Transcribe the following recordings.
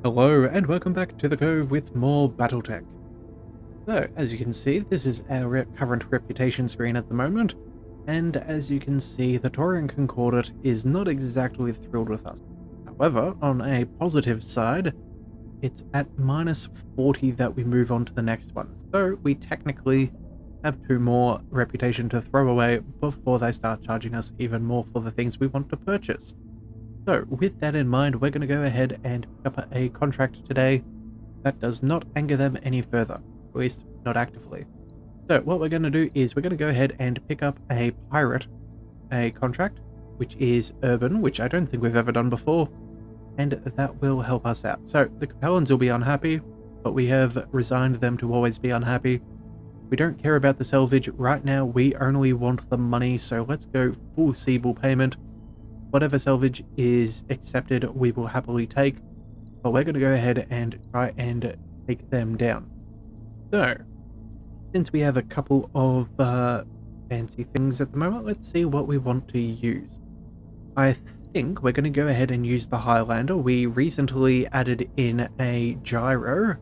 Hello and welcome back to the Cove with more Battletech. So, as you can see, this is our current reputation screen at the moment, and as you can see, the Taurian Concordat is not exactly thrilled with us. However, on a positive side, it's at -40 that we move on to the next one, so we technically have 2 more reputation to throw away before they start charging us even more for the things we want to purchase. So, with that in mind, we're going to go ahead and pick up a contract today that does not anger them any further, at least not actively. So, what we're going to do is we're going to go ahead and pick up a pirate, a contract, which is urban, which I don't think we've ever done before, and that will help us out. So, the Capellans will be unhappy, but we have resigned them to always be unhappy. We don't care about the salvage right now, we only want the money, so let's go full Siebel payment. Whatever salvage is accepted, we will happily take, but we're going to go ahead and try and take them down. So, since we have a couple of fancy things at the moment, let's see what we want to use. I think we're going to go ahead and use the Highlander. We recently added in a gyro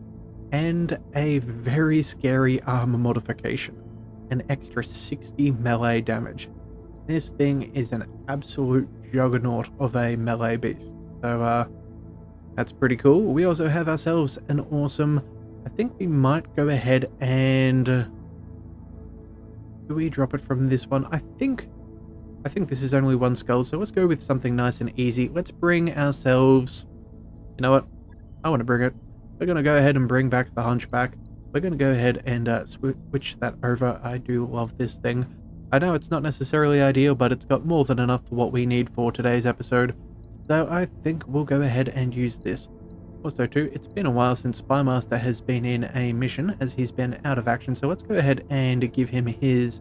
and a very scary armor modification, an extra 60 melee damage. This thing is an absolute juggernaut of a melee beast, so that's pretty cool. We also have ourselves an awesome, I think we might go ahead and do we drop it from this one? I think this is only 1 skull, so let's go with something nice and easy. Let's bring ourselves, you know what, I want to bring it. We're going to go ahead and bring back the Hunchback. We're going to go ahead and switch that over. I do love this thing. I know it's not necessarily ideal, but it's got more than enough for what we need for today's episode, so I think we'll go ahead and use this. Also too, it's been a while since Spymaster has been in a mission, as he's been out of action, so let's go ahead and give him his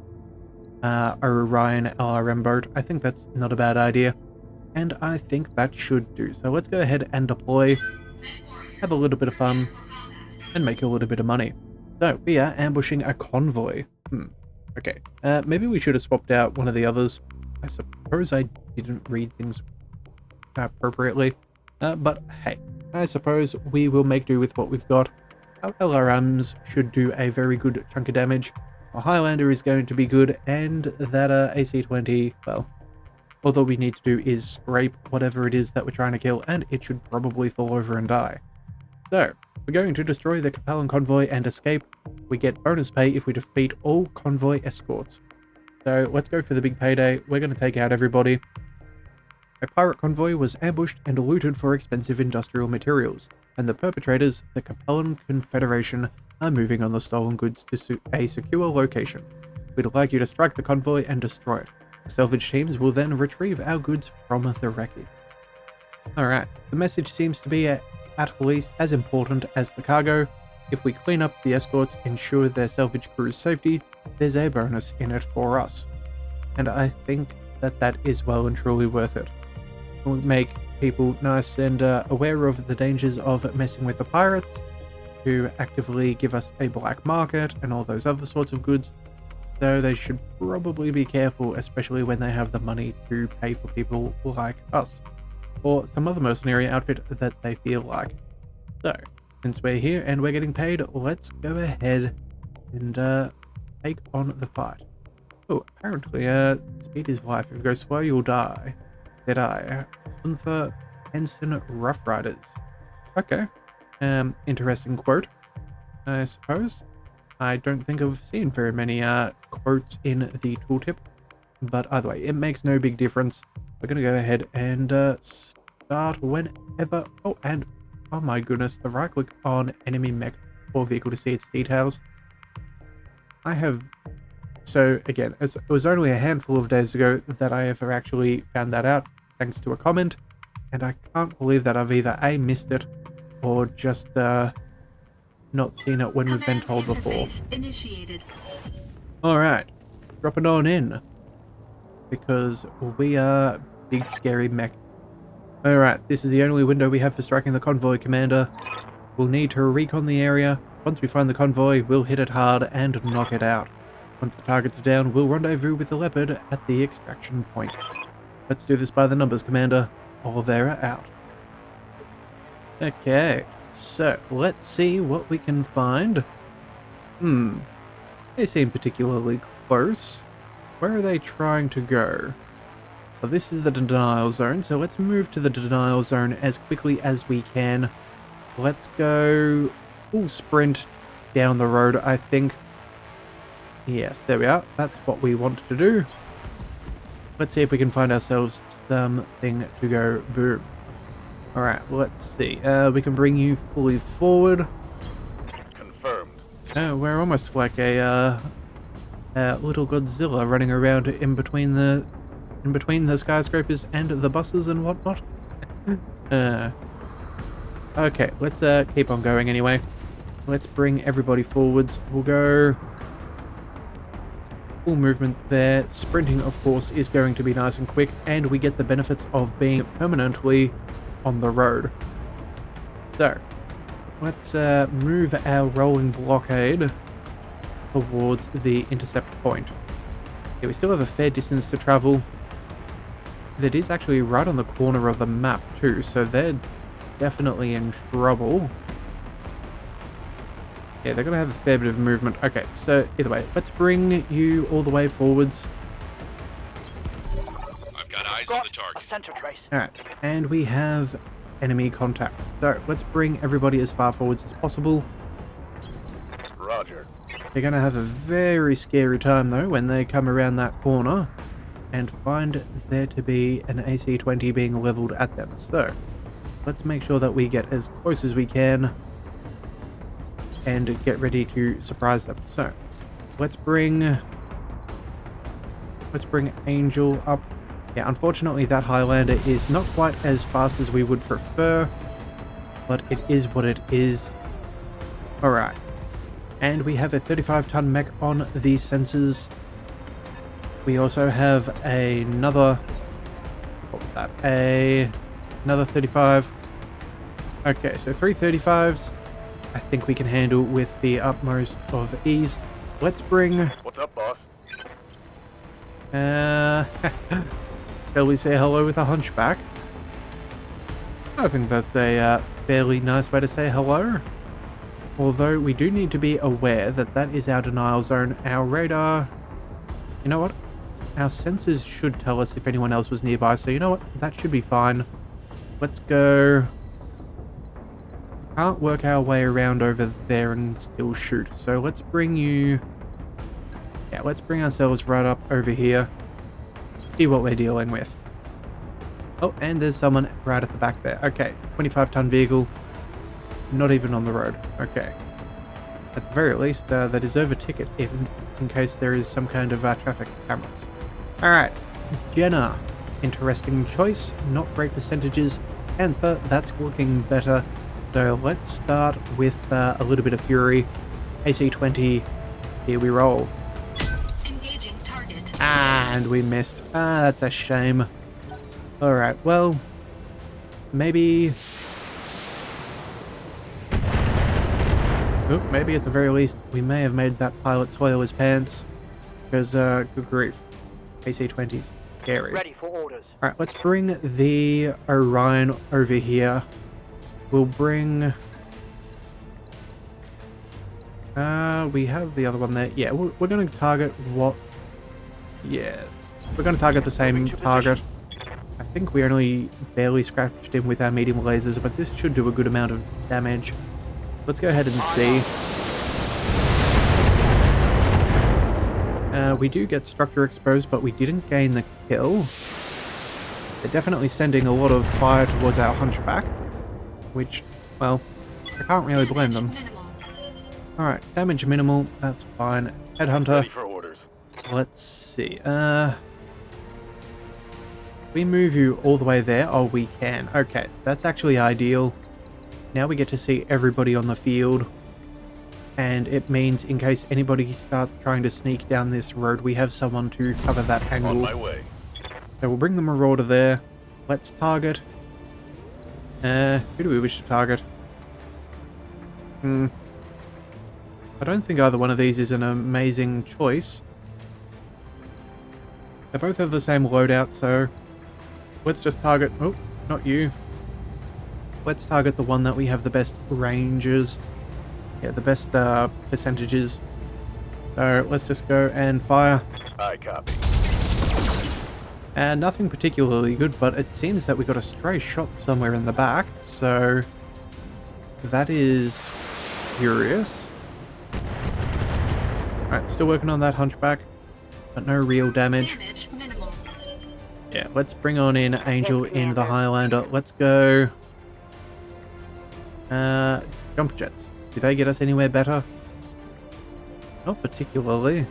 Orion LRM boat. I think that's not a bad idea, and I think that should do. So let's go ahead and deploy, have a little bit of fun, and make a little bit of money. So, we are ambushing a convoy. Okay, maybe we should have swapped out one of the others. I suppose I didn't read things appropriately, but hey, I suppose we will make do with what we've got. Our LRMs should do a very good chunk of damage. Our Highlander is going to be good, and that AC-20, well, all that we need to do is scrape whatever it is that we're trying to kill, and it should probably fall over and die. So, we're going to destroy the Capellan convoy and escape. We get bonus pay if we defeat all convoy escorts. So let's go for the big payday. We're going to take out everybody. A pirate convoy was ambushed and looted for expensive industrial materials, and the perpetrators, the Capellan Confederation, are moving on the stolen goods to a secure location. We'd like you to strike the convoy and destroy it. The salvage teams will then retrieve our goods from the wreckage. Alright, the message seems to be at least as important as the cargo. If we clean up the escorts, ensure their salvage crew's safety, there's a bonus in it for us. And I think that is well and truly worth it. We'll make people nice and aware of the dangers of messing with the pirates, to actively give us a black market and all those other sorts of goods. So they should probably be careful, especially when they have the money to pay for people like us, or some other mercenary outfit that they feel like. So, since we're here and we're getting paid, let's go ahead and take on the fight. Oh, apparently, speed is life. If you go slow, you'll die. Did I? Gunther Henson Rough Riders. Okay. Interesting quote, I suppose. I don't think I've seen very many quotes in the tooltip, but either way, it makes no big difference. We're going to go ahead and start whenever. Oh, and oh my goodness, the right click on enemy mech or vehicle to see its details. So again, it was only a handful of days ago that I ever actually found that out, thanks to a comment, and I can't believe that I've either A, missed it, or just not seen it when we've been told before. Alright, dropping on in, because we are big scary mech. Alright, this is the only window we have for striking the convoy, Commander. We'll need to recon the area. Once we find the convoy, we'll hit it hard and knock it out. Once the targets are down, we'll rendezvous with the Leopard at the extraction point. Let's do this by the numbers, Commander. Olivera out. Okay, so let's see what we can find. They seem particularly close. Where are they trying to go? Well, this is the denial zone, so let's move to the denial zone as quickly as we can. Let's go full sprint down the road, I think. Yes, there we are. That's what we want to do. Let's see if we can find ourselves something to go boom. Alright, let's see. We can bring you fully forward. Confirmed. We're almost like a little Godzilla running around in between the skyscrapers and the buses and whatnot. Okay, let's keep on going anyway. Let's bring everybody forwards. We'll go full movement there. Sprinting, of course, is going to be nice and quick, and we get the benefits of being permanently on the road. So, let's move our rolling blockade towards the intercept point. Yeah, we still have a fair distance to travel. That is actually right on the corner of the map too, so they're definitely in trouble. Yeah, they're going to have a fair bit of movement. Okay, so either way, let's bring you all the way forwards. I've got eyes on the target. Center trace. Alright, and we have enemy contact. So let's bring everybody as far forwards as possible. Roger. They're going to have a very scary time though when they come around that corner and find there to be an AC-20 being leveled at them. So let's make sure that we get as close as we can and get ready to surprise them. So let's bring Angel up. Yeah, unfortunately that Highlander is not quite as fast as we would prefer, but it is what it is. Alright, and we have a 35-ton mech on these sensors. We also have another, what was that, another 35. Okay, so 3 35s I think we can handle with the utmost of ease. Let's bring... What's up, boss? Shall we say hello with a hunchback? I think that's a fairly nice way to say hello. Although we do need to be aware that that is our denial zone. Our radar... You know what? Our sensors should tell us if anyone else was nearby, so you know what? That should be fine. Let's go... Can't work our way around over there and still shoot, so let's bring you... Yeah, let's bring ourselves right up over here. See what we're dealing with. Oh, and there's someone right at the back there. Okay, 25-ton vehicle. Not even on the road. Okay. At the very least, they deserve a ticket in case there is some kind of traffic cameras. Alright, Jenna. Interesting choice. Not great percentages. Panther, that's looking better. So let's start with a little bit of fury. AC-20, here we roll. Engaging target. And we missed. That's a shame. Alright, well, maybe... Oh, maybe at the very least we may have made that pilot soil his pants. Because, good grief. AC-20's scary. Ready for orders. Alright, let's bring the Orion over here. We'll bring... we have the other one there. Yeah, we're going to target what... Yeah, we're going to target the same target. I think we only barely scratched him with our medium lasers, but this should do a good amount of damage. Let's go ahead and see. We do get structure exposed, but we didn't gain the kill. They're definitely sending a lot of fire towards our hunchback, which, well, I can't really blame them. Alright, damage minimal, that's fine. Headhunter. Ready for orders. Let's see. We move you all the way there? Oh, we can. Okay, that's actually ideal. Now we get to see everybody on the field. And it means in case anybody starts trying to sneak down this road, we have someone to cover that angle. On my way. So we'll bring the Marauder there. Let's target. Who do we wish to target? I don't think either one of these is an amazing choice. They both have the same loadout, so let's just target... Oh, not you. let's target the one that we have the best ranges. Yeah, the best percentages. So let's just go and fire. I copy. And nothing particularly good, but it seems that we got a stray shot somewhere in the back, so that is curious. Alright, still working on that hunchback, but no real damage. Damage minimal. Yeah, let's bring on in Angel in the Highlander. Let's go. Jump jets. Do they get us anywhere better? Not particularly.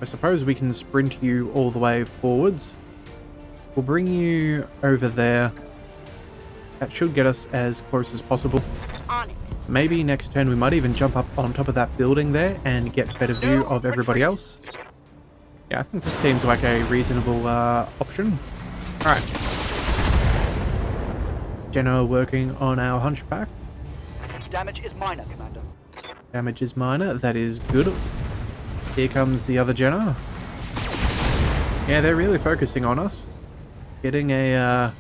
I suppose we can sprint you all the way forwards. We'll bring you over there. That should get us as close as possible. On it. Maybe next turn we might even jump up on top of that building there and get a better view of everybody else. Yeah, I think that seems like a reasonable option. Alright. Jenna working on our hunchback. Damage is minor, Commander. Damage is minor, that is good. Here comes the other Jenna. Yeah, they're really focusing on us. Getting a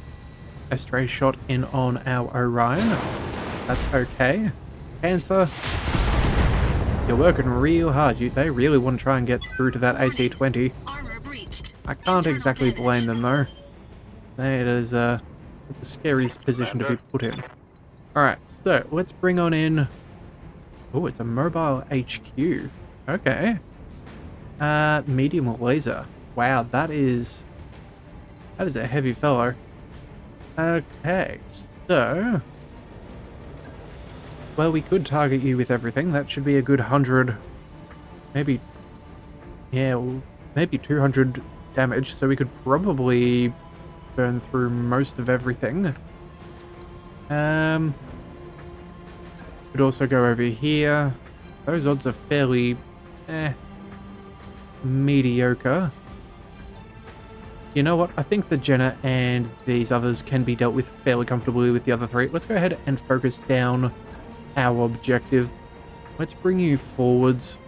stray shot in on our Orion. That's okay. Panther, you're working real hard. They really want to try and get through to that AC-20. Armor breached. I can't Internal exactly damage. blame them though. It is it's a scary position to be put in. Alright, so let's bring on in... Oh, it's a mobile HQ. Okay. Medium laser. Wow, that is a heavy fellow. Okay, so... Well, we could target you with everything. That should be a good 100... Maybe... Yeah, well, maybe 200 damage, so we could probably burn through most of everything. Could also go over here. Those odds are fairly... mediocre. You know what? I think the Jenna and these others can be dealt with fairly comfortably with the other three. Let's go ahead and focus down our objective. Let's bring you forwards.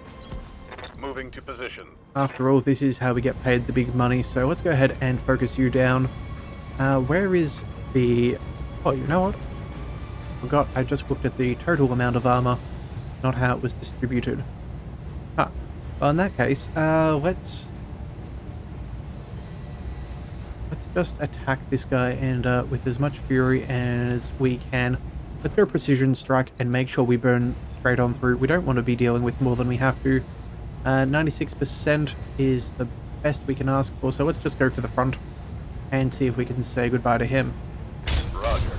Moving to position. After all, this is how we get paid the big money, so let's go ahead and focus you down. Where is the... Oh, you know what? Forgot, I just looked at the total amount of armor, not how it was distributed. Huh. Well, in that case, let's just attack this guy and with as much fury as we can. Let's go precision strike and make sure we burn straight on through. We don't want to be dealing with more than we have to. 96% is the best we can ask for, so let's just go for the front and see if we can say goodbye to him. Roger.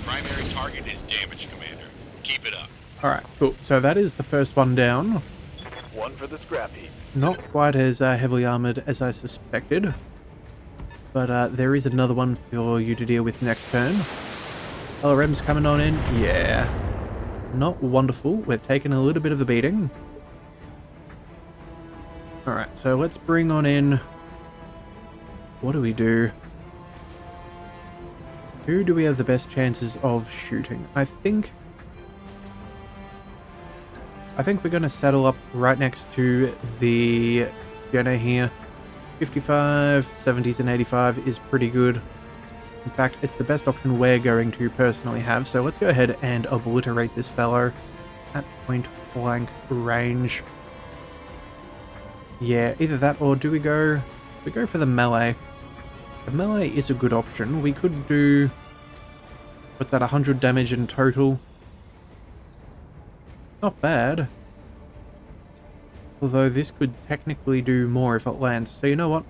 Primary target is damaged, Commander. Keep it up. Alright, cool. So that is the first one down. One for the scrap heap. Not quite as heavily armored as I suspected. But there is another one for you to deal with next turn. LRM's coming on in. Yeah. Not wonderful. We're taking a little bit of a beating. Alright, so let's bring on in... What do we do? Who do we have the best chances of shooting? I think we're going to settle up right next to the Jenna here. 55, 70s and 85 is pretty good. In fact, it's the best option we're going to personally have, so let's go ahead and obliterate this fellow at point blank range. Yeah, either that or do we go for the melee? The melee is a good option. We could do... What's that, 100 damage in total? Not bad. Although this could technically do more if it lands. So you know what?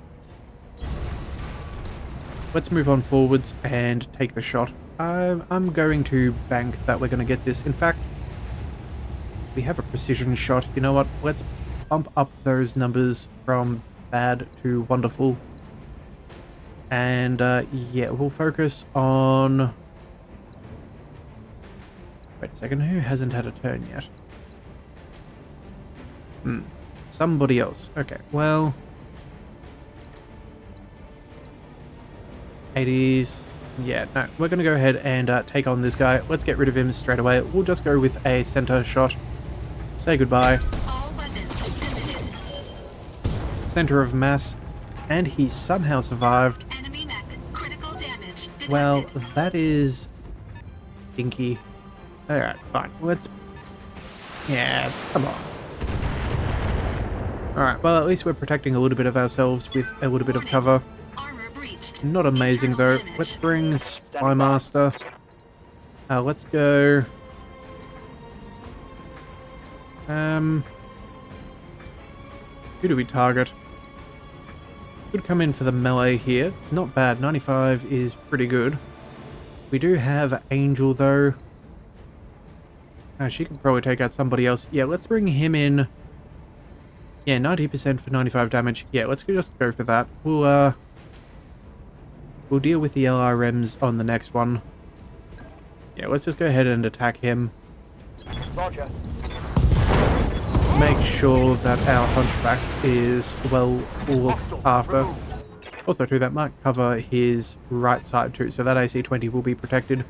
Let's move on forwards and take the shot. I'm going to bank that we're going to get this. In fact, we have a precision shot. You know what? Let's bump up those numbers from bad to wonderful. And yeah, we'll focus on... Wait a second, who hasn't had a turn yet? Somebody else. Okay, well... 80s. Yeah, no, we're going to go ahead and take on this guy. Let's get rid of him straight away. We'll just go with a center shot. Say goodbye. All weapons limited. Center of mass. And he somehow survived. Enemy mech. Critical damage detected. Well, that is stinky. Alright, fine. Let's... Yeah, come on. Alright, well, at least we're protecting a little bit of ourselves with a little bit of cover. Armor breached. Not amazing, Internal though. damage. Let's bring Spymaster. Let's go... Who do we target? Could come in for the melee here. It's not bad. 95 is pretty good. We do have Angel, though. She could probably take out somebody else. Yeah, let's bring him in. Yeah, 90% for 95 damage. Yeah, let's just go for that. We'll deal with the LRMs on the next one. Yeah, let's just go ahead and attack him. Roger. Make sure that our hunchback is well looked after. Also, too, that might cover his right side too, so that AC-20 will be protected.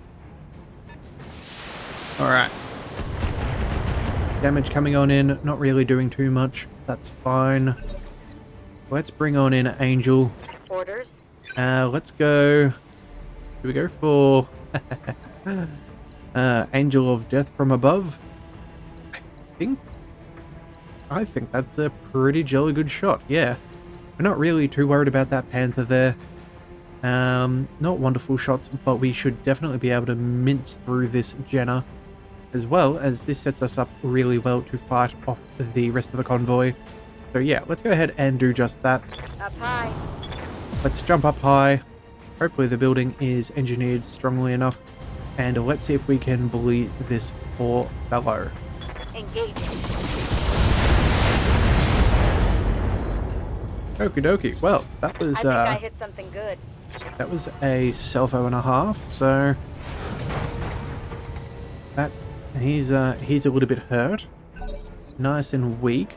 Alright. Damage coming on in, not really doing too much. That's fine. Let's bring on in Angel. Orders. Let's go... Do we go for... Angel of Death from above? I think that's a pretty jolly good shot, yeah. We're not really too worried about that Panther there. Not wonderful shots, but we should definitely be able to mince through this Jenna, as well as this sets us up really well to fight off the rest of the convoy. So yeah, let's go ahead and do just that. Up high. Let's jump up high. Hopefully the building is engineered strongly enough. And let's see if we can bully this poor fellow. Engaging. Okie dokie. Well, that was I think I hit something good. that was a salvo and a half, so that he's a little bit hurt. Nice and weak.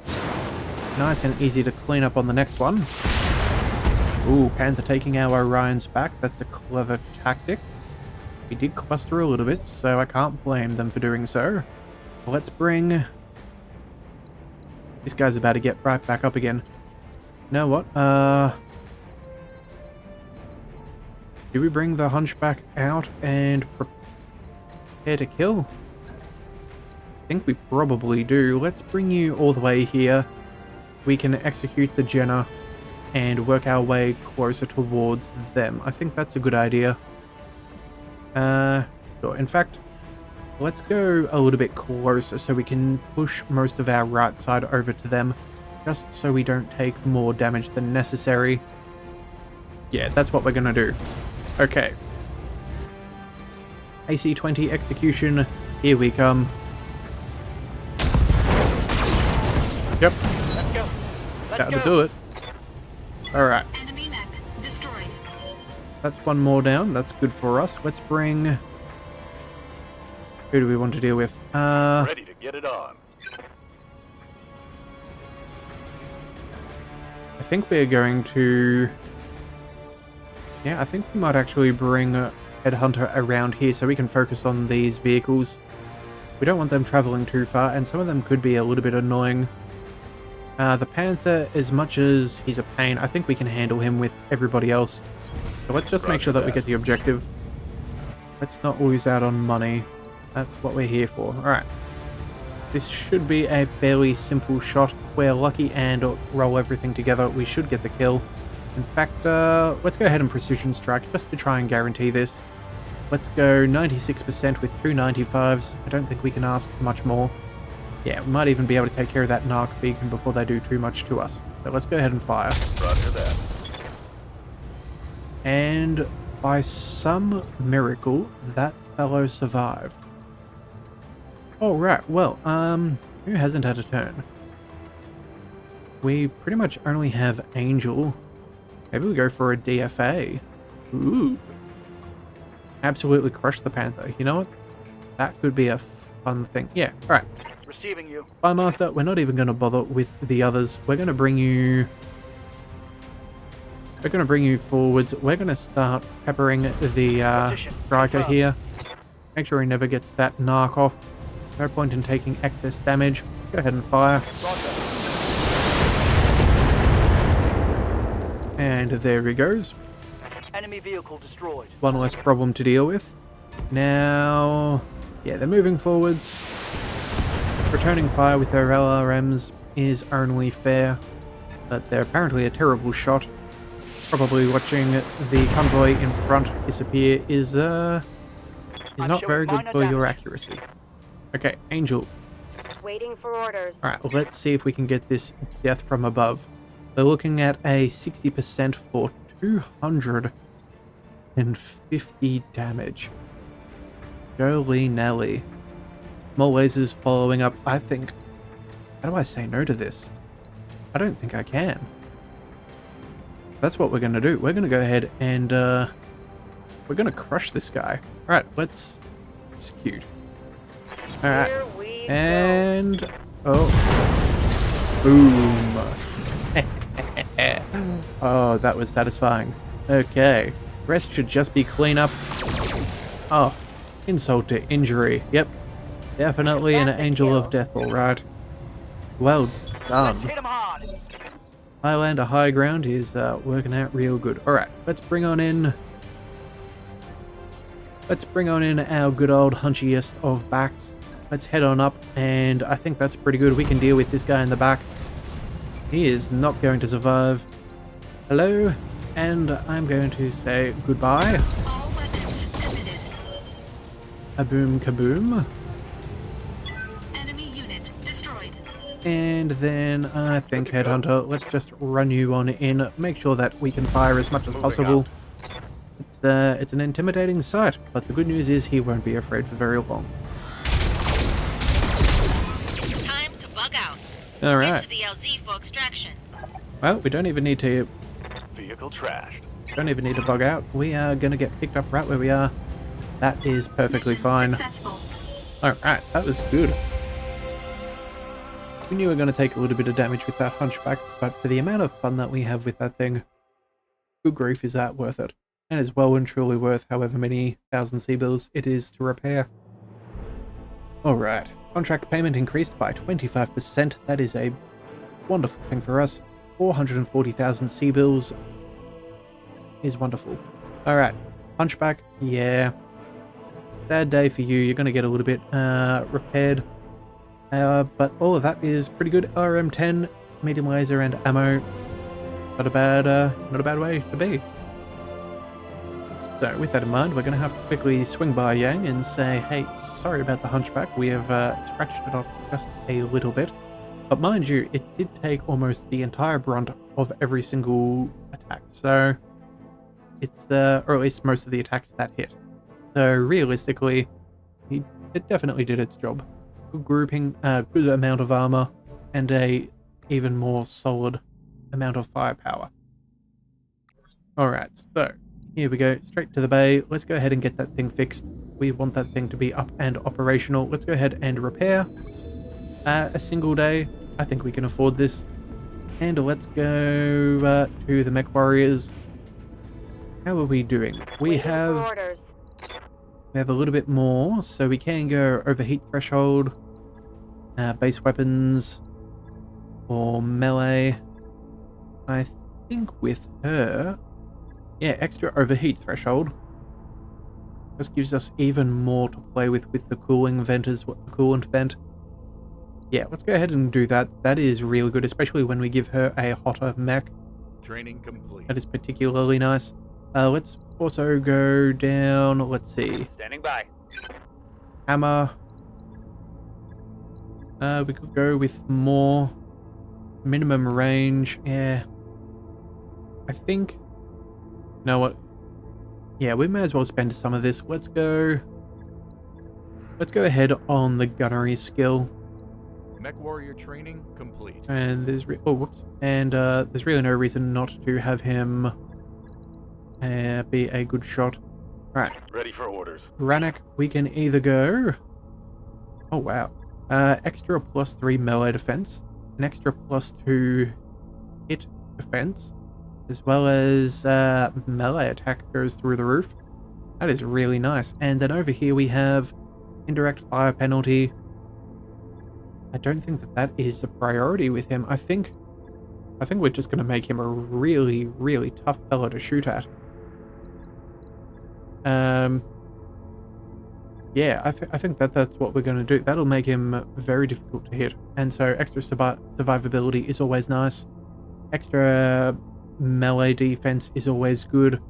Nice and easy to clean up on the next one. Ooh, Panther taking our Orions back. That's a clever tactic. We did cluster a little bit, so I can't blame them for doing so. Let's bring... This guy's about to get right back up again. You know what? Do we bring the Hunchback out and prepare to kill? I think we probably do. Let's bring you all the way here. We can execute the Jenna and work our way closer towards them. I think that's a good idea. Sure. In fact, let's go a little bit closer so we can push most of our right side over to them, just so we don't take more damage than necessary. Yeah, that's what we're gonna do. Okay. AC-20 execution, here we come. Yep, Let's go. that'll do it. Alright, Enemy mech destroyed. that's one more down. That's good for us. Let's bring... Who do we want to deal with? Ready to get it on. I think we're going to... Yeah, I think we might actually bring Headhunter around here so we can focus on these vehicles. We don't want them traveling too far, and some of them could be a little bit annoying. The Panther, as much as he's a pain, I think we can handle him with everybody else. So let's just make sure that we get the objective. Let's not lose out on money. That's what we're here for. Alright. This should be a fairly simple shot. If we're lucky and roll everything together, we should get the kill. In fact, let's go ahead and precision strike just to try and guarantee this. Let's go 96% with 2 95s. I don't think we can ask for much more. Yeah, we might even be able to take care of that narc beacon before they do too much to us. So let's go ahead and fire. Roger that. And by some miracle, that fellow survived. Alright, well, who hasn't had a turn? We pretty much only have Angel. Maybe we go for a DFA. Ooh. Absolutely crush the Panther. You know what? That could be a fun thing. Yeah, alright. Receiving you. Spymaster, we're not even going to bother with the others. We're going to bring you... We're going to bring you forwards. We're going to start peppering the striker here. Make sure he never gets that narc off. No point in taking excess damage. Go ahead and fire. Roger. And there he goes. Enemy vehicle destroyed. One less problem to deal with. Now, yeah, they're moving forwards. Returning fire with their LRMs is only fair, but they're apparently a terrible shot. Probably watching the convoy in front disappear is not very good for your accuracy. Okay, Angel. Waiting for orders. Alright, well, let's see if we can get this death from above. We're looking at a 60% for 250 damage. Jolly Nelly. More lasers following up. I think... How do I say no to this? I don't think I can. That's what we're going to do. We're going to go ahead and we're going to crush this guy. Alright, let's execute. Alright. Here we And... Oh. Boom. Oh, that was satisfying. Okay. Rest should just be cleanup. Oh. Insult to injury. Yep. Definitely an angel of death, alright. Well done. Hit 'em hard. Highlander High Ground is working out real good. Alright, let's bring on in... Let's bring on in our good old hunchiest of backs. Let's head on up, and I think that's pretty good. We can deal with this guy in the back. He is not going to survive. Hello, and I'm going to say goodbye. All weapons committed. A boom kaboom. Enemy unit destroyed. And then I think, Headhunter, let's just run you on in. Make sure that we can fire as much as possible. It's an intimidating sight, but the good news is he won't be afraid for very long. Time to bug out. Alright. Get to the LZ for extraction. Well, we don't even need to Vehicle trashed. bug out. We are going to get picked up right where we are. That is perfectly Mission fine. Successful. Alright, that was good. We knew we were going to take a little bit of damage with that hunchback, but for the amount of fun that we have with that thing, good grief, is that worth it. And is well and truly worth however many thousand C-bills it is to repair. Alright, contract payment increased by 25%. That is a wonderful thing for us. 440,000 C-bills is wonderful. Alright, hunchback, yeah. Sad day for you. You're going to get a little bit repaired. But all of that is pretty good. RM10, medium laser, and ammo. Not a bad way to be. So with that in mind, we're going to have to quickly swing by Yang and say, hey, sorry about the hunchback. We have scratched it off just a little bit. But mind you, it did take almost the entire brunt of every single attack. So it's, or at least most of the attacks that hit. So realistically, it definitely did its job. Good grouping, good amount of armor, and a even more solid amount of firepower. Alright, so here we go, straight to the bay. Let's go ahead and get that thing fixed. We want that thing to be up and operational. Let's go ahead and repair a single day. I think we can afford this. And let's go to the MechWarriors. How are we doing? We Waiting for have orders. a little bit more, so we can go overheat threshold, base weapons, or melee. I think with her, yeah, extra overheat threshold. This gives us even more to play with the cooling vent the coolant vent. Yeah, let's go ahead and do that. That is really good, especially when we give her a hotter mech. Training complete. That is particularly nice. Let's also go down, let's see. Standing by. Hammer. We could go with more minimum range. Yeah. I think... You know what? Yeah, we may as well spend some of this. Let's go ahead on the gunnery skill. MechWarrior training complete. And there's there's really no reason not to have him be a good shot. Right. Ready for orders. Ranak, we can either go... Oh, wow. Extra +3 melee defense, an extra +2 hit defense, as well as melee attack goes through the roof. That is really nice. And then over here we have indirect fire penalty. I don't think that is the priority with him. I think we're just going to make him a really, really tough fella to shoot at. Yeah, I think that's what we're going to do. That'll make him very difficult to hit. And so extra survivability is always nice. Extra melee defense is always good.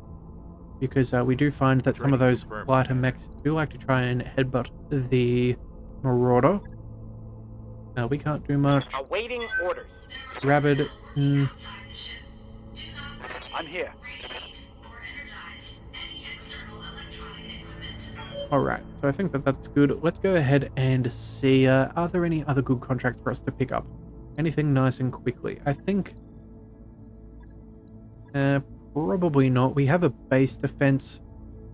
Because we do find that some of Training those confirmed, lighter Commander. mechs do like to try and headbutt the Marauder. We can't do much. Awaiting orders. Rabid, I'm here. alright, so I think that's good. Let's go ahead and see, are there any other good contracts for us to pick up? Anything nice and quickly? I think... probably not. We have a base defense.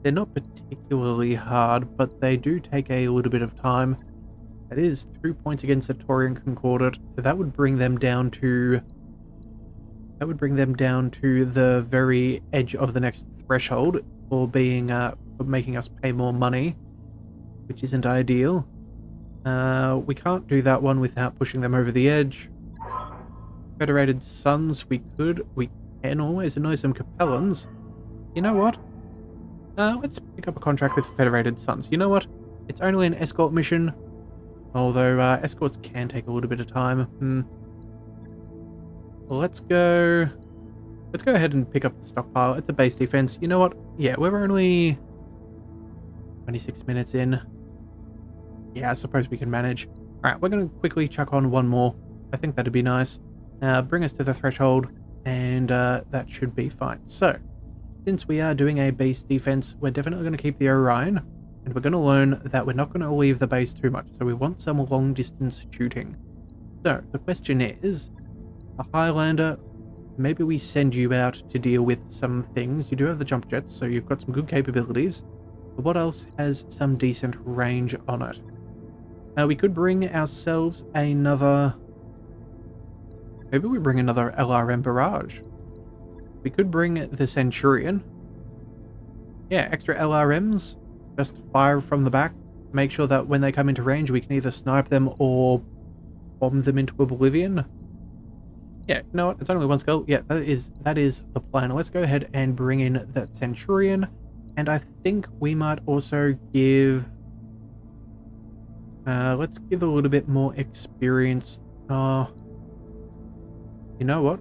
They're not particularly hard, but they do take a little bit of time. That is 2 points against the Taurian Concordat, so that would bring them down to... That would bring them down to the very edge of the next threshold for being, for making us pay more money, which isn't ideal. We can't do that one without pushing them over the edge. Federated Suns, we can always annoy some Capellans. You know what? Let's pick up a contract with Federated Suns. You know what? It's only an escort mission, although escorts can take a little bit of time. Let's go ahead and pick up the stockpile. It's a base defense. You know what? Yeah, we're only 26 minutes in. Yeah, I suppose we can manage. Alright, we're going to quickly chuck on one more. I think that'd be nice. Bring us to the threshold, and that should be fine. So, since we are doing a base defense, we're definitely going to keep the Orion, and we're going to learn that we're not going to leave the base too much, so we want some long-distance shooting. So, the question is, a Highlander, maybe we send you out to deal with some things. You do have the jump jets, so you've got some good capabilities, but what else has some decent range on it? We could bring ourselves another... Maybe we bring another LRM barrage. We could bring the Centurion. Yeah, extra LRMs. Just fire from the back. Make sure that when they come into range, we can either snipe them or bomb them into oblivion. Yeah, you know what? It's only one skull. Yeah, that is the plan. Let's go ahead and bring in that Centurion. And I think we might also give... let's give a little bit more experience. You know what?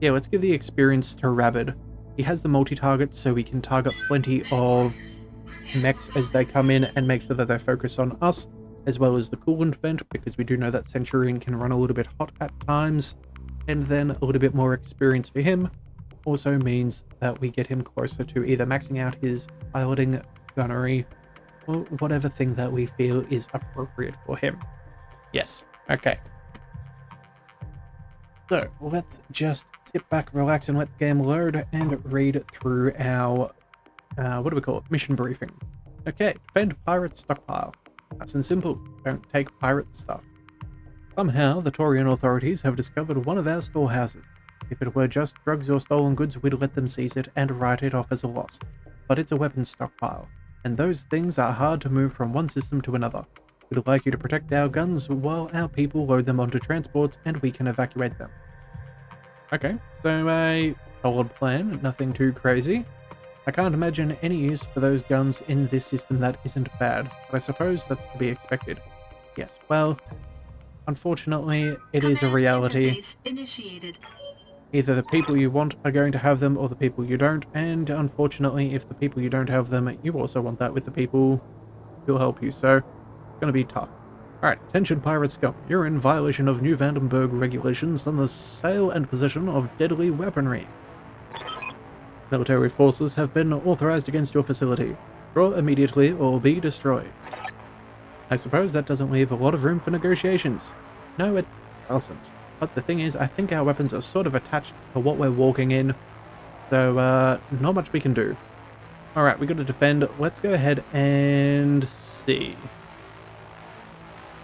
Yeah, let's give the experience to Rabid. He has the multi-target, so we can target plenty of mechs as they come in and make sure that they focus on us, as well as the coolant vent, because we do know that Centurion can run a little bit hot at times, and then a little bit more experience for him also means that we get him closer to either maxing out his piloting, gunnery, or whatever thing that we feel is appropriate for him. Yes, okay. So, let's just sit back, relax, and let the game load and read through our, what do we call it? Mission briefing. Okay, defend pirate stockpile. Nice and simple. Don't take pirate stuff. Somehow, the Taurian authorities have discovered one of our storehouses. If it were just drugs or stolen goods, we'd let them seize it and write it off as a loss. But it's a weapons stockpile, and those things are hard to move from one system to another. We'd like you to protect our guns while our people load them onto transports and we can evacuate them. Okay, so a solid plan, nothing too crazy. I can't imagine any use for those guns in this system that isn't bad, but I suppose that's to be expected. Yes, well, unfortunately, it is a reality. Initiated. Either the people you want are going to have them or the people you don't, and unfortunately, if the people you don't have them, you also want that with the people who'll help you, so it's going to be tough. Alright, attention pirate scum. You're in violation of New Vandenberg regulations on the sale and possession of deadly weaponry. Military forces have been authorized against your facility. Draw immediately or be destroyed. I suppose that doesn't leave a lot of room for negotiations. No, it doesn't. But the thing is, I think our weapons are sort of attached to what we're walking in, so not much we can do. Alright, we got to defend. Let's go ahead and see.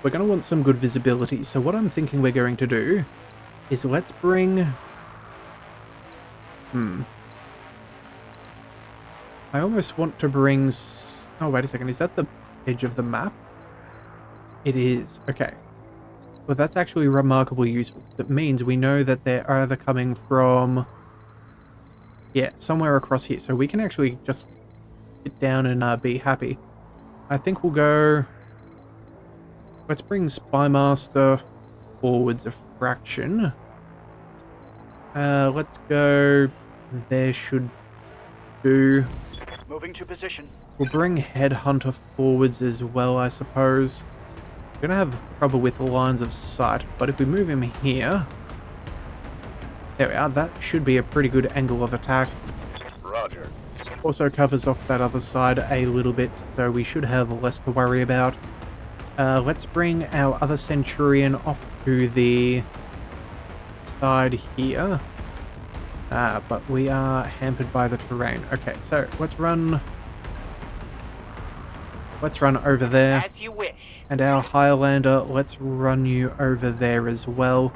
We're going to want some good visibility, so what I'm thinking we're going to do is let's bring... I almost want to bring... Oh, wait a second, is that the edge of the map? It is, okay. Well, that's actually remarkably useful. That means we know that they're either coming from... Yeah, somewhere across here, so we can actually just sit down and be happy. I think we'll go... Let's bring Spymaster forwards a fraction. Let's go... There should do... Moving to position. We'll bring Headhunter forwards as well, I suppose. We're gonna have trouble with lines of sight, but if we move him here... There we are, that should be a pretty good angle of attack. Roger. Also covers off that other side a little bit, so we should have less to worry about. Let's bring our other Centurion off to the side here. But we are hampered by the terrain. Okay, so let's run over there. As you wish. And our Highlander, let's run you over there as well.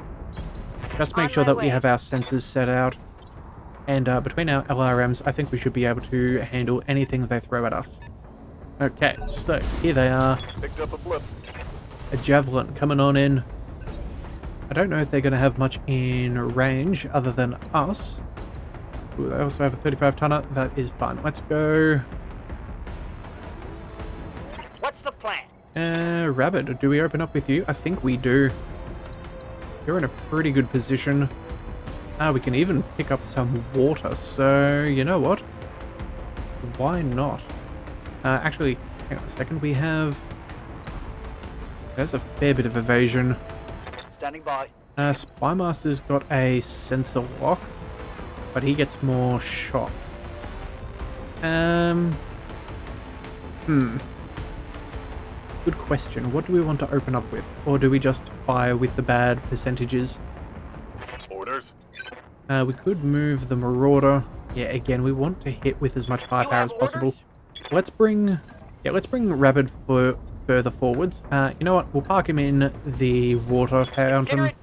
Just make sure that we have our sensors set out. And between our LRMs, I think we should be able to handle anything they throw at us. Okay, so here they are. Picked up a blip. A Javelin coming on in. I don't know if they're going to have much in range other than us. Ooh, they also have a 35-tonner. That is fine. Let's go. What's the plan? Rabbit, do we open up with you? I think we do. You're in a pretty good position. We can even pick up some water, so you know what? Why not? Actually, hang on a second. We have... There's a fair bit of evasion. Standing by. Spymaster's got a sensor lock, but he gets more shots. Good question. What do we want to open up with? Or do we just fire with the bad percentages? Orders. We could move the Marauder. Yeah, again, we want to hit with as much firepower as possible. Let's bring Rabbit further forwards. You know what? We'll park him in the water Consider fountain. it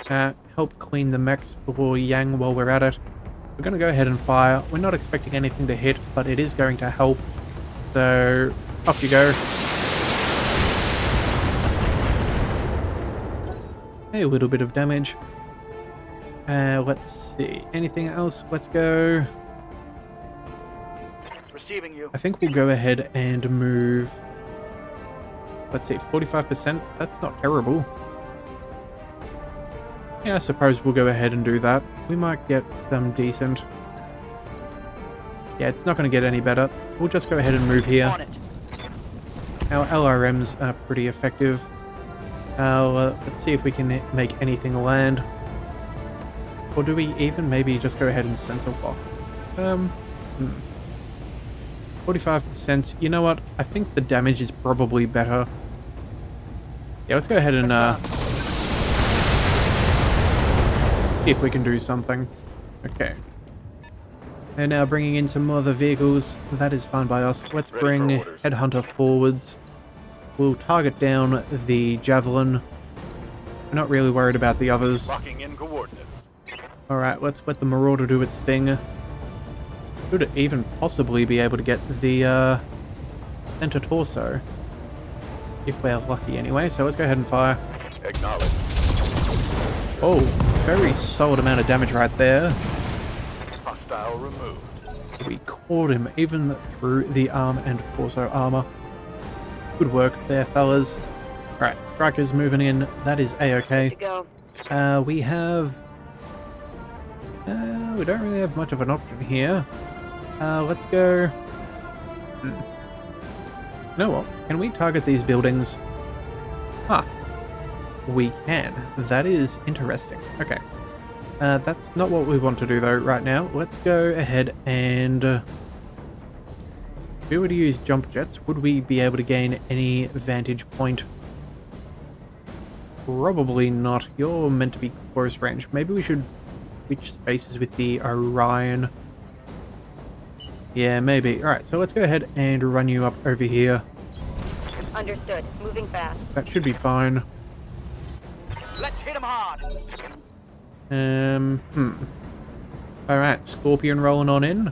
done. Help clean the mechs for Yang while we're at it. We're going to go ahead and fire. We're not expecting anything to hit, but it is going to help. So, off you go. A little bit of damage. Let's see. Anything else? Let's go. Receiving you. I think we'll go ahead and move. Let's see, 45%. That's not terrible. Yeah, I suppose we'll go ahead and do that. We might get some decent. Yeah, it's not going to get any better. We'll just go ahead and move here. On it. Our LRMs are pretty effective. Let's see if we can make anything land. Or do we even maybe just go ahead and sensor lock? 45%. You know what? I think the damage is probably better. Yeah, let's go ahead and see if we can do something. Okay. And now bringing in some other vehicles. That is fine by us. Let's bring Headhunter forwards. We'll target down the Javelin. We're not really worried about the others. Locking in coordinates. Alright, let's let the Marauder do its thing. Could it even possibly be able to get the center torso? If we're lucky anyway, so let's go ahead and fire. Acknowledge. Oh, very solid amount of damage right there. Hostile removed. We caught him even through the arm and torso armor. Good work there, fellas. Alright, Striker's moving in. That is A-okay. To go. We have... we don't really have much of an option here. Let's go... You know what? Can we target these buildings? Huh. We can. That is interesting. Okay. That's not what we want to do though right now. Let's go ahead and... if we were to use jump jets, would we be able to gain any vantage point? Probably not. You're meant to be close range. Maybe we should switch spaces with the Orion. Yeah, maybe. Alright, so let's go ahead and run you up over here. Understood. Moving fast. That should be fine. Let's hit him hard. Alright, Scorpion rolling on in.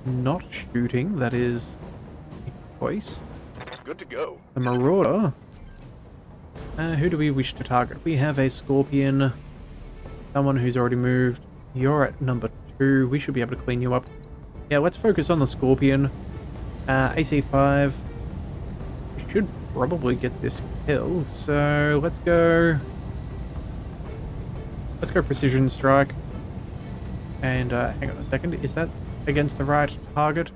Not shooting, that is a choice. Good to go. The Marauder. Who do we wish to target? We have a Scorpion. Someone who's already moved. You're at number 2. We should be able to clean you up. Yeah, let's focus on the Scorpion. AC5. We should probably get this kill, so let's go... Let's go Precision Strike. And, hang on a second, is that against the right target?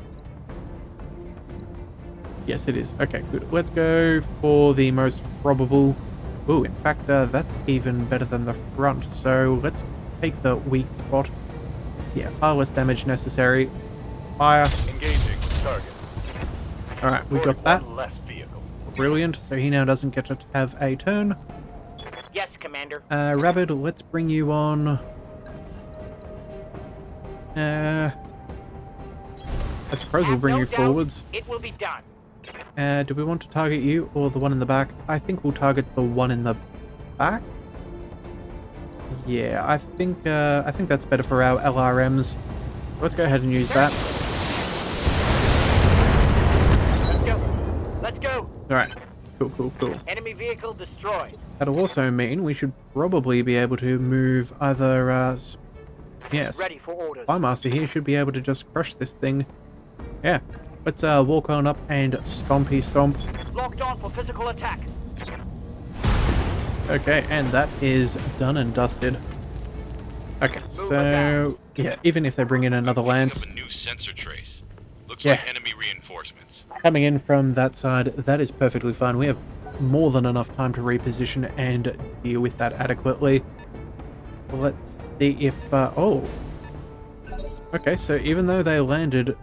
Yes, it is. Okay, good. Let's go for the most probable... Ooh, in fact, that's even better than the front, so let's take the weak spot. Yeah, far less damage necessary. Fire. Engaging target. Alright, we got that. One less vehicle. Brilliant, so he now doesn't get to have a turn. Yes, Commander. Rabbit, let's bring you on... I suppose we'll bring you forwards. It will be done. Do we want to target you or the one in the back? I think we'll target the one in the back. Yeah, I think that's better for our LRMs. Let's go ahead and use that. Let's go. Let's go. Alright. Cool. Enemy vehicle destroyed. That'll also mean we should probably be able to move either, yes, Ready for orders. Spymaster here should be able to just crush this thing. Yeah. Let's walk on up and stompy stomp. Locked on for physical attack. Okay, and that is done and dusted. Okay, so yeah, even if they bring in another lance, A new sensor trace. Looks Yeah. like enemy reinforcements. coming in from that side, that is perfectly fine. We have more than enough time to reposition and deal with that adequately. Let's see if oh, okay, so even though they landed,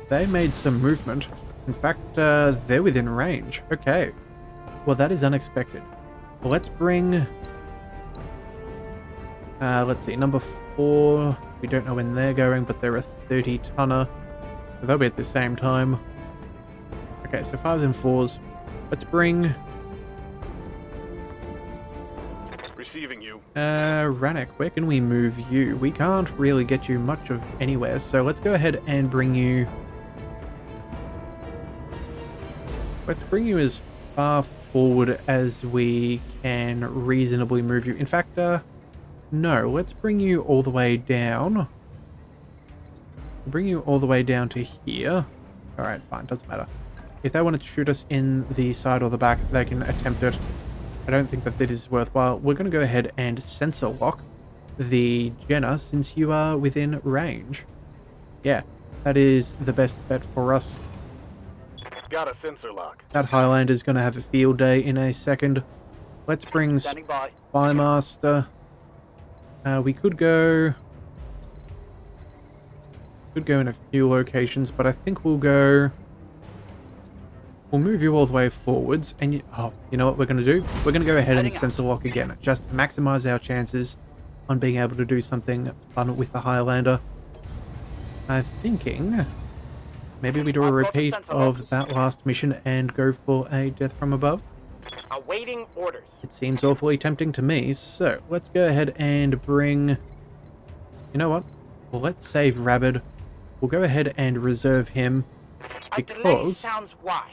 they made some movement. In fact, they're within range. Okay. Well, that is unexpected. Let's bring... let's see, number 4. We don't know when they're going, but they're a 30-tonner. So they'll be at the same time. Okay, so 5s and 4s. Let's bring... Receiving you. Rannoch, where can we move you? We can't really get you much of anywhere, so let's go ahead and bring you... Let's bring you as far forward as we can reasonably move you. In fact, no, let's bring you all the way down. Bring you all the way down to here. Alright, fine, doesn't matter. If they wanted to shoot us in the side or the back, they can attempt it. I don't think that is worthwhile. We're going to go ahead and sensor lock the Jenna since you are within range. Yeah, that is the best bet for us. Got a sensor lock. That Highlander's going to have a field day in a second. Let's bring Standing by. Spymaster. We could go in a few locations, but I think we'll move you all the way forwards, and you know what we're going to do? We're going to go ahead and sensor lock again. Just maximize our chances on being able to do something fun with the Highlander. I'm thinking maybe we do a repeat of that last mission and go for a death from above. Awaiting orders. It seems awfully tempting to me, so let's go ahead and bring... You know what? Well, let's save Rabbit. We'll go ahead and reserve him, A delay because sounds wise.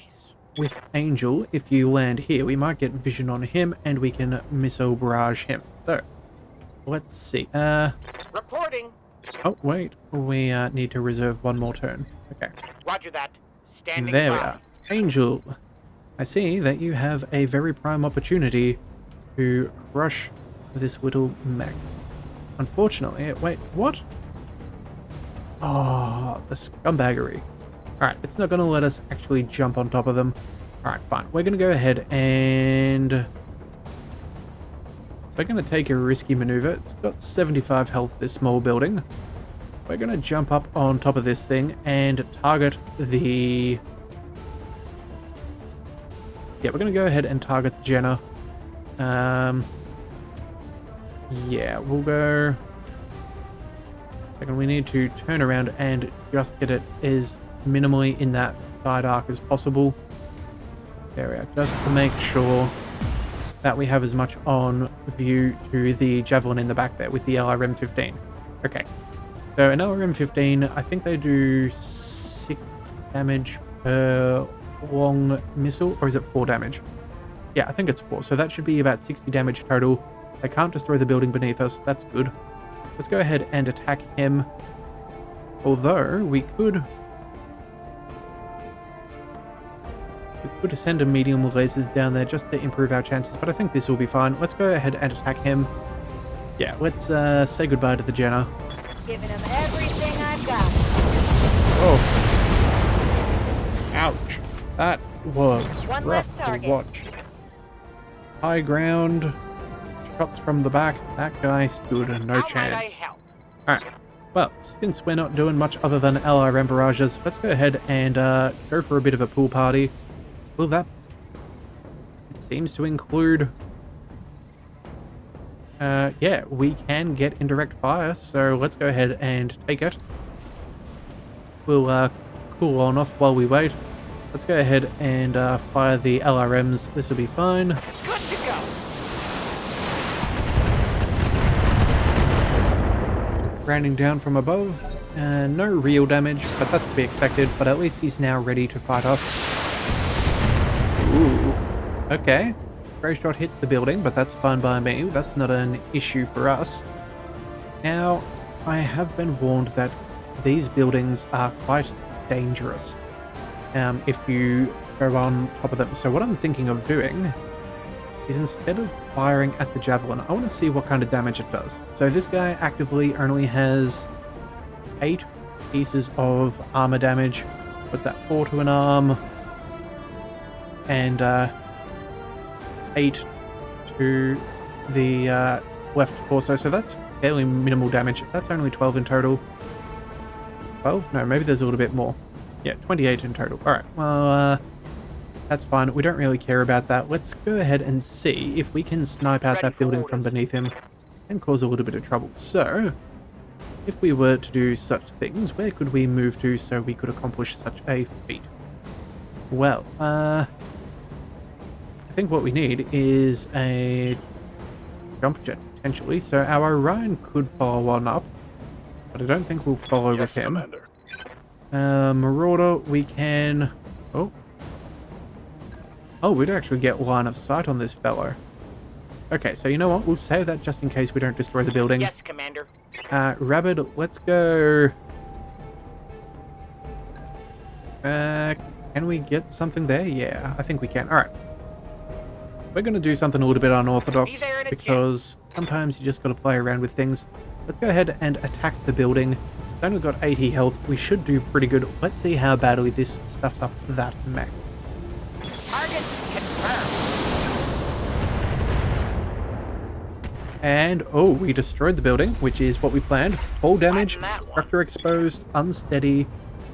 with Angel, if you land here, we might get vision on him and we can missile barrage him. So, let's see. Reporting. Oh, wait. We need to reserve one more turn. Okay. Roger that. Standing There we by. are. Angel, I see that you have a very prime opportunity to crush this little mech. Unfortunately, wait, what? Oh, the scumbaggery. Alright, it's not going to let us actually jump on top of them. Alright, fine. We're going to go ahead and... We're going to take a risky maneuver. It's got 75 health, this small building. We're going to jump up on top of this thing and target the... Yeah, we're going to go ahead and target Jenna. Yeah, we'll go... Second, we need to turn around and just get it as minimally in that side arc as possible. There we are, just to make sure that we have as much on view to the Javelin in the back there with the LRM-15. Okay, so an LRM-15, I think they do 6 damage per long missile, or is it 4 damage? Yeah, I think it's 4, so that should be about 60 damage total. They can't destroy the building beneath us, that's good. Let's go ahead and attack him. Although, we could send a medium laser down there just to improve our chances, but I think this will be fine. Let's go ahead and attack him. Yeah, let's say goodbye to the Jenner. Giving him everything I've got. Oh. Ouch. That was One rough less to target. watch. High ground. Shots from the back. That guy stood no How might I chance. help? Alright. Well, since we're not doing much other than LRM barrages, let's go ahead and go for a bit of a pool party. Will that... It seems to include... yeah, we can get indirect fire, so let's go ahead and take it. We'll cool on off while we wait. Let's go ahead and fire the LRMs. This will be fine. Good to go. Raining down from above. No real damage, but that's to be expected. But at least he's now ready to fight us. Ooh. Okay. Stray shot hit the building, but that's fine by me. That's not an issue for us. Now, I have been warned that these buildings are quite dangerous if you go on top of them. So what I'm thinking of doing is, instead of firing at the javelin, I want to see what kind of damage it does. So this guy actively only has 8 pieces of armor damage. What's that? 4 to an arm. And 8 to the left torso. So that's fairly minimal damage. That's only 12 in total. 12? No, maybe there's a little bit more. Yeah, 28 in total. Alright, well, that's fine. We don't really care about that. Let's go ahead and see if we can snipe out that building from beneath him and cause a little bit of trouble. So, if we were to do such things, where could we move to so we could accomplish such a feat? Well, I think what we need is a jump jet, potentially. So our Orion could follow one up, but I don't think we'll follow Yes, with him. Commander. Marauder, we can... Oh, we'd actually get line of sight on this fellow. Okay, so you know what? We'll save that just in case we don't destroy the building. Yes, Commander. Rabid, let's go... can we get something there? Yeah, I think we can. Alright. We're going to do something a little bit unorthodox, Be there in a because sometimes you just got to play around with things. Let's go ahead and attack the building. It's only got 80 health. We should do pretty good. Let's see how badly this stuffs up that mech. Target confirmed. And, oh, we destroyed the building, which is what we planned. Fall damage, Fighting that one. structure exposed, unsteady,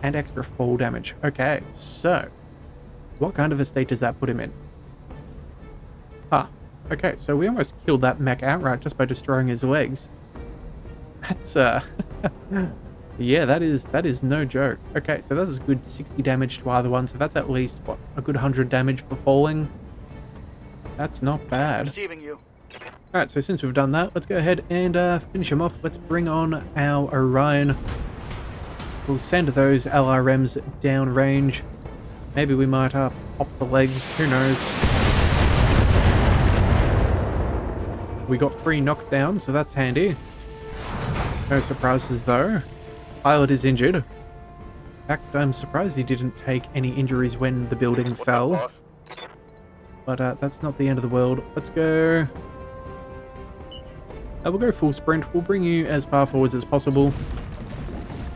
and extra fall damage. Okay, so what kind of a state does that put him in? Ah, okay, so we almost killed that mech outright just by destroying his legs. That's, yeah, that is no joke. Okay, so that's a good 60 damage to either one, so that's at least, what, a good 100 damage for falling? That's not bad. Receiving you. Alright, so since we've done that, let's go ahead and finish him off. Let's bring on our Orion. We'll send those LRMs downrange. Maybe we might pop the legs, who knows. We got 3 knockdowns, so that's handy. No surprises though. Pilot is injured. In fact, I'm surprised he didn't take any injuries when the building What's up, fell. boss? But that's not the end of the world. Let's go... we'll go full sprint. We'll bring you as far forwards as possible.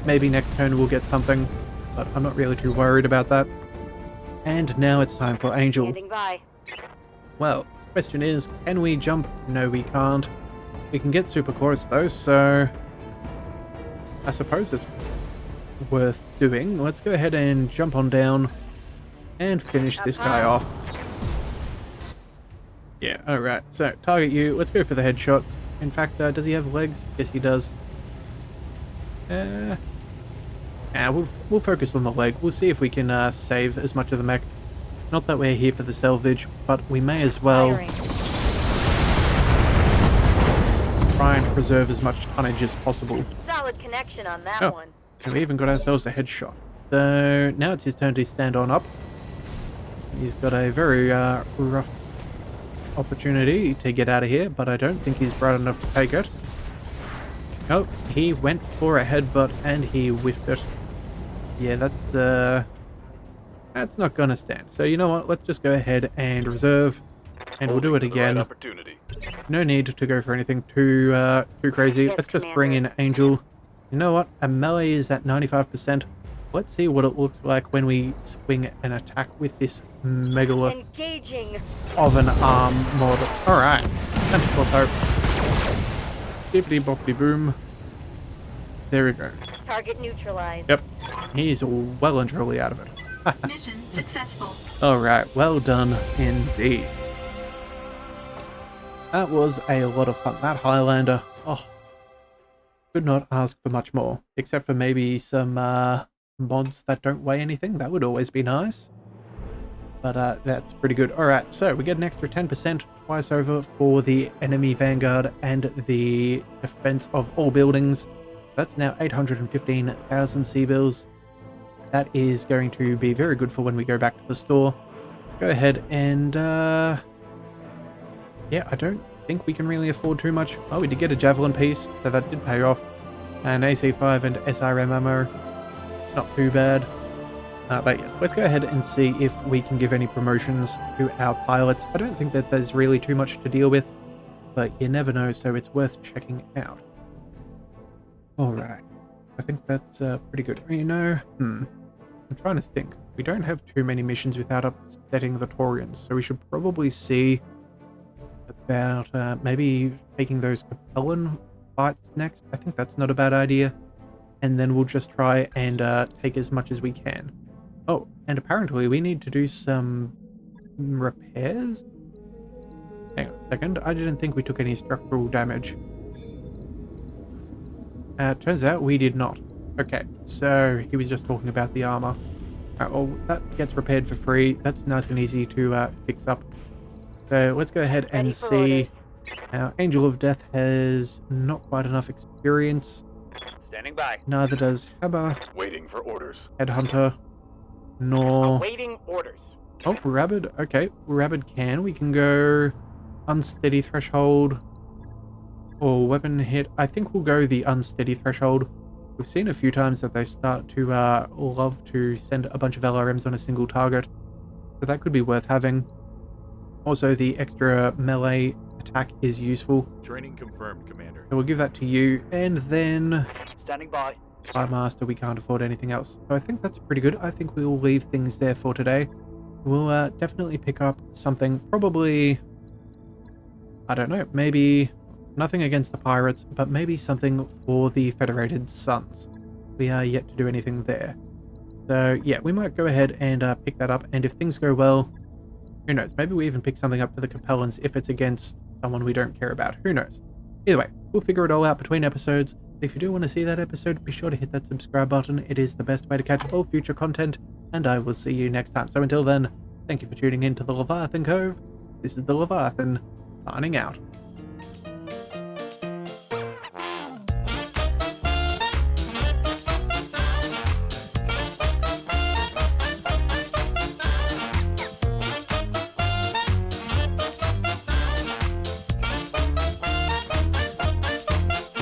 Maybe next turn we'll get something, but I'm not really too worried about that. And now it's time for Angel. Standing by. Well, question is, can we jump? No, we can't. We can get super close though, so I suppose it's worth doing. Let's go ahead and jump on down and finish this guy off. Yeah, alright. So, target you. Let's go for the headshot. In fact, does he have legs? Yes, he does. We'll focus on the leg. We'll see if we can save as much of the mech. Not that we're here for the salvage, but we may as well Firing. try and preserve as much tonnage as possible. Solid connection on that Oh. one. And we even got ourselves a headshot. So now it's his turn to stand on up. He's got a very rough opportunity to get out of here, but I don't think he's bright enough to take it. Oh, he went for a headbutt and he whiffed it. Yeah, that's not gonna stand. So you know what? Let's just go ahead and reserve, and we'll do Holding it for the right again. opportunity. No need to go for anything too crazy. Yes, Let's just bring in Commander. Angel. You know what? A melee is at 95%. Let's see what it looks like when we swing an attack with this megalith Engaging. of an arm mod. Alright. Tentacles hope. Bippity boppity boom. There he goes. Target neutralized. Yep. He's well and truly out of it. Mission successful. Alright, well done indeed. That was a lot of fun. That Highlander, oh, could not ask for much more. Except for maybe some mods that don't weigh anything. That would always be nice. But that's pretty good. Alright, so we get an extra 10% twice over for the enemy vanguard and the defense of all buildings. That's now 815,000 C-bills. That is going to be very good for when we go back to the store. Go ahead and yeah, I don't think we can really afford too much. Oh, we did get a javelin piece, so that did pay off. And AC5 and SRM ammo, not too bad. But yes, let's go ahead and see if we can give any promotions to our pilots. I don't think that there's really too much to deal with, but you never know, so it's worth checking out. Alright, I think that's pretty good. You know, I'm trying to think. We don't have too many missions without upsetting the Taurians, so we should probably see about maybe taking those Capellan fights next. I think that's not a bad idea. And then we'll just try and take as much as we can. Oh, and apparently we need to do some repairs? Hang on a second, I didn't think we took any structural damage. Turns out we did not. Okay, so he was just talking about the armor. Well, that gets repaired for free. That's nice and easy to fix up. So let's go ahead Ready and for see. orders. Our Angel of Death has not quite enough experience. Standing by. Neither does Haber, Waiting for orders. Headhunter, nor... Awaiting orders. Oh, Rabid. Okay, Rabid can. We can go Unsteady Threshold or Weapon Hit. I think we'll go the Unsteady Threshold. We've seen a few times that they start to love to send a bunch of LRMs on a single target. So that could be worth having. Also, the extra melee attack is useful. Training confirmed, Commander. So we'll give that to you. And then Standing by. Fire Master, we can't afford anything else. So I think that's pretty good. I think we will leave things there for today. We'll definitely pick up something, probably, I don't know, maybe nothing against the pirates, but maybe something for the Federated Suns. We are yet to do anything there. So yeah, we might go ahead and pick that up, and if things go well, who knows, maybe we even pick something up for the Capellans if it's against someone we don't care about. Who knows? Either way, we'll figure it all out between episodes. If you do want to see that episode, be sure to hit that subscribe button. It is the best way to catch all future content, and I will see you next time. So until then, thank you for tuning in to the Leviathan Cove. This is the Leviathan, signing out.